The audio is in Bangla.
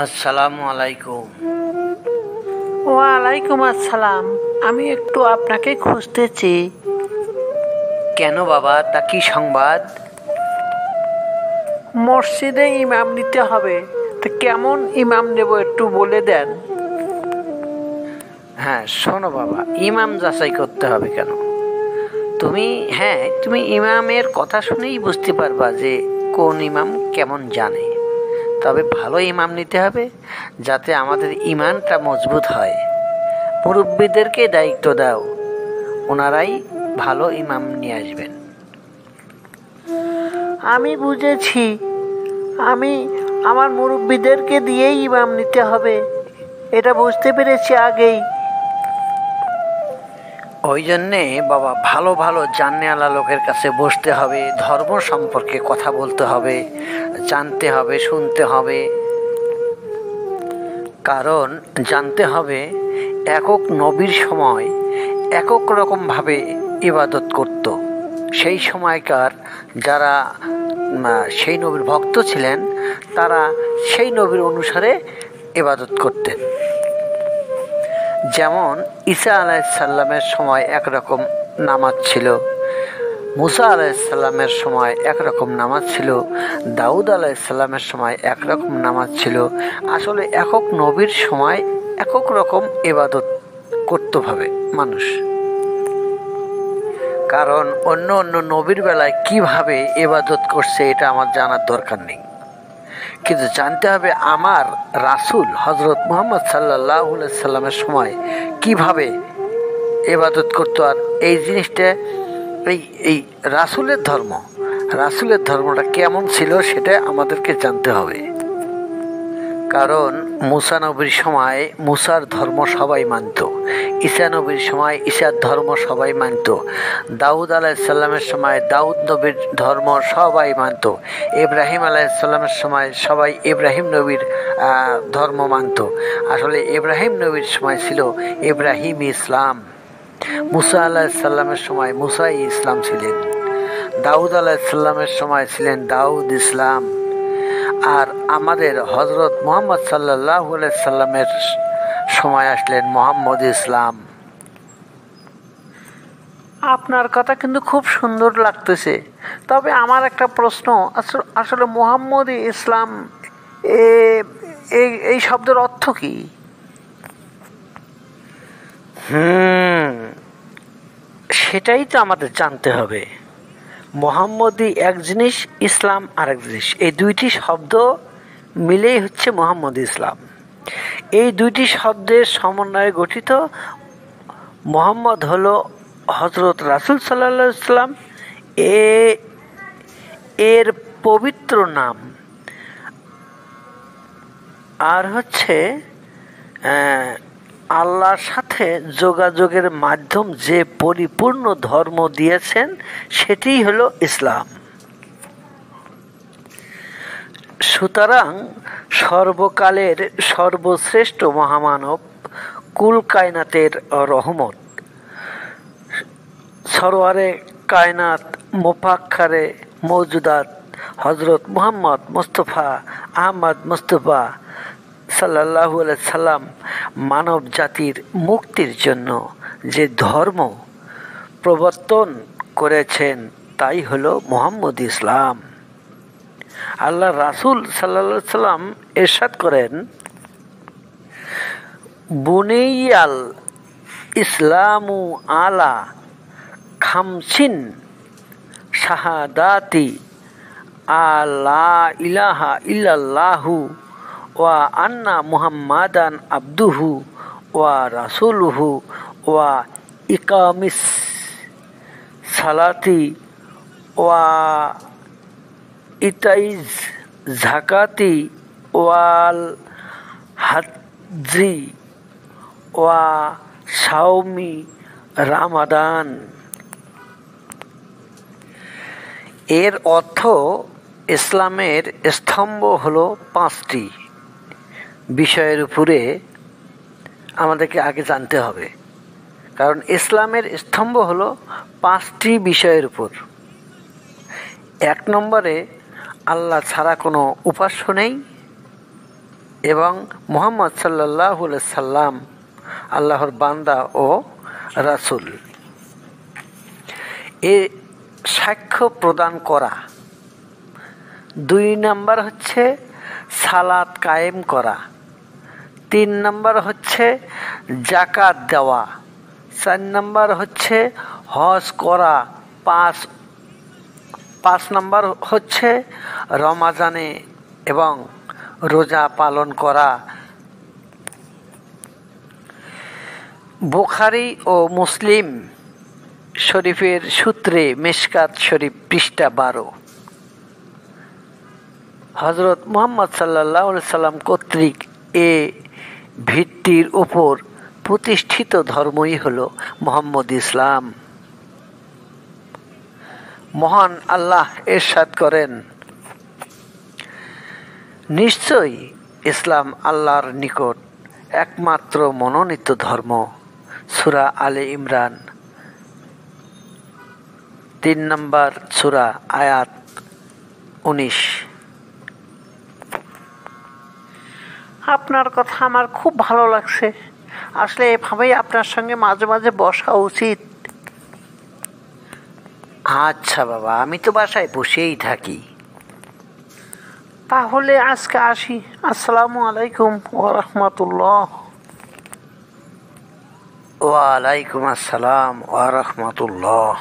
আসসালামু আলাইকুম। ওয়ালাইকুম আসসালাম। আমি একটু আপনাকে খুঁজতেছি। কেন বাবা, তা কি সংবাদ? মসজিদে ইমাম নিতে হবে, তা কেমন ইমাম নেব একটু বলে দেন। হ্যাঁ, শোনো বাবা, ইমাম যাচাই করতে হবে কেন? তুমি ইমামের কথা শুনেই বুঝতে পারবা যে কোন ইমাম কেমন জানে। তবে ভালো ইমাম নিতে হবে, যাতে আমাদের ইমানটা মজবুত হয়। মুরব্বীদেরকে দায়িত্ব দাও, ওনারাই ভালো ইমাম নিয়ে আসবেন। আমি বুঝেছি, আমি আমার মুরব্বীদেরকে দিয়েই ইমাম নিতে হবে, এটা বুঝতে পেরেছি আগেই। ওই জন্যে বাবা ভালো ভালো জানেওয়ালা লোকের কাছে বসতে হবে, ধর্ম সম্পর্কে কথা বলতে হবে, জানতে হবে, শুনতে হবে। কারণ জানতে হবে একক নবীর সময় একক রকমভাবে ইবাদত করত। সেই সময়কার যারা সেই নবীর ভক্ত ছিলেন, তারা সেই নবীর অনুসারে ইবাদত করতেন। যেমন ঈসা আলাইসাল্লামের সময় একরকম নামাজ ছিল, মুসা আলাইসাল্লামের সময় একরকম নামাজ ছিল, দাউদ আলাইসাল্লামের সময় একরকম নামাজ ছিল। আসলে একক নবীর সময় একক রকম ইবাদত করতে হবে মানুষ। কারণ অন্য অন্য নবীর বেলায় কিভাবে ইবাদত করছে এটা আমার জানার দরকার নেই, কিন্তু জানতে হবে আমার রাসূল হজরত মুহাম্মদ সাল্লাল্লাহু আলাইহি সাল্লামের সময় কিভাবে ইবাদত করতো। আর এই জিনিসটা এই এই রাসূলের ধর্মটা কেমন ছিল সেটা আমাদেরকে জানতে হবে। কারণ মুসা নবীর সময় মুসার ধর্ম সবাই মানত, ঈসা নবীর সময় ঈসার ধর্ম সবাই মানত, দাউদ আলাইসাল্লামের সময় দাউদ নবীর ধর্ম সবাই মানত, ইব্রাহিম আলাইসাল্লামের সময় সবাই ইব্রাহিম নবীর ধর্ম মানত। আসলে ইব্রাহিম নবীর সময় ছিল ইব্রাহিম ইসলাম, মুসা আলাহিসাল্লামের সময় মুসাই ইসলাম ছিলেন, দাউদ আলাহিসাল্লামের সময় ছিলেন দাউদ ইসলাম, আর আমাদের হজরত মুহাম্মদ সাল্লাল্লাহু আলাইহি সাল্লামের সময় আসলেন মোহাম্মদ ইসলাম। আপনার কথা কিন্তু খুব সুন্দর লাগতেছে, তবে আমার একটা প্রশ্ন, আসলে মোহাম্মদ ইসলাম এই শব্দের অর্থ কি? সেটাই তো আমাদের জানতে হবে। মোহাম্মদী এক জিনিস, ইসলাম আরেক জিনিস। এই দুইটি শব্দ মিলেই হচ্ছে মোহাম্মদ ইসলাম। এই দুইটি শব্দের সমন্বয়ে গঠিত মোহাম্মদ হলো হজরত রাসূল সাল্লাল্লাহু আলাইহি সাল্লাম, এর পবিত্র নাম। আর হচ্ছে আল্লাহর সাথে যোগাযোগের মাধ্যম যে পরিপূর্ণ ধর্ম দিয়েছেন সেটিই হলো ইসলাম। সুতরাং সর্বকালের সর্বশ্রেষ্ঠ মহামানব, কুল কায়নাতের রহমত, সরওয়ারে কায়নাত, মুফাক্খারে মওজুদাত হজরত মুহাম্মদ মুস্তাফা আহমদ মুস্তাফা সাল্লাল্লাহু আলাইহি সাল্লাম মানব জাতির মুক্তির জন্য যে ধর্ম প্রবর্তন করেছেন তাই হলো মুহাম্মদ ইসলাম। আল্লাহ রাসূল সাল্লাল্লাহু আলাইহি সাল্লাম ইরশাদ করেন, বুনিয়াল ইসলামু আলা খামসিন শাহাদাতি আলা ইলাহা ইল্লাল্লাহু ওয়া আন্না মুহাম্মাদান আবদুহু ওয়া রাসূলুহু ওয়া ইকামিস সালাতি ওয়া ইতাইজ যাকাতি ওয়াল হাজ্জি ওয়া সাওমি রামাদান। এর অর্থ ইসলামের স্তম্ভ হলো পাঁচটি বিষয়ের উপরে আমাদেরকে আগে জানতে হবে। কারণ ইসলামের স্তম্ভ হলো পাঁচটি বিষয়ের উপর। এক নম্বরে আল্লাহ ছাড়া কোনো উপাস্য নেই। এবং মুহাম্মদ সাল্লাল্লাহু আলাইহি সাল্লাম আল্লাহর বান্দা ও রাসূল এ সাক্ষ্য প্রদান করা। 2 নাম্বার হচ্ছে সালাত কায়েম করা। 3 নাম্বার হচ্ছে যাকাত দেওয়া। 4 নাম্বার হচ্ছে হজ করা। 5 নাম্বার হচ্ছে রমাজানে এবং রোজা পালন করা। বুখারী ও মুসলিম শরীফের সূত্রে মিশকাত শরীফ পৃষ্ঠা 12। হযরত মুহাম্মদ সাল্লাল্লাহু আলাইহি সাল্লাম কর্তৃক এ ভিত্তির উপর প্রতিষ্ঠিত ধর্মই হলো মুহাম্মদ ইসলাম। মহান আল্লাহ ইরশাদ করেন, নিশ্চয়ই ইসলাম আল্লাহর নিকট একমাত্র মনোনীত ধর্ম। সূরা আলে ইমরান 3 নম্বর সূরা আয়াত 19। আপনার কথা আমার খুব ভালো লাগছে। আসলে এভাবেই আপনার সঙ্গে মাঝে মাঝে বসা উচিত। আচ্ছা বাবা, আমি তো বাসায় বসেই থাকি। তাহলে আজকে আসি। আসসালামু আলাইকুম ওয়া রাহমাতুল্লাহ। ওয়া আলাইকুম আসসালাম ওয়া রাহমাতুল্লাহ।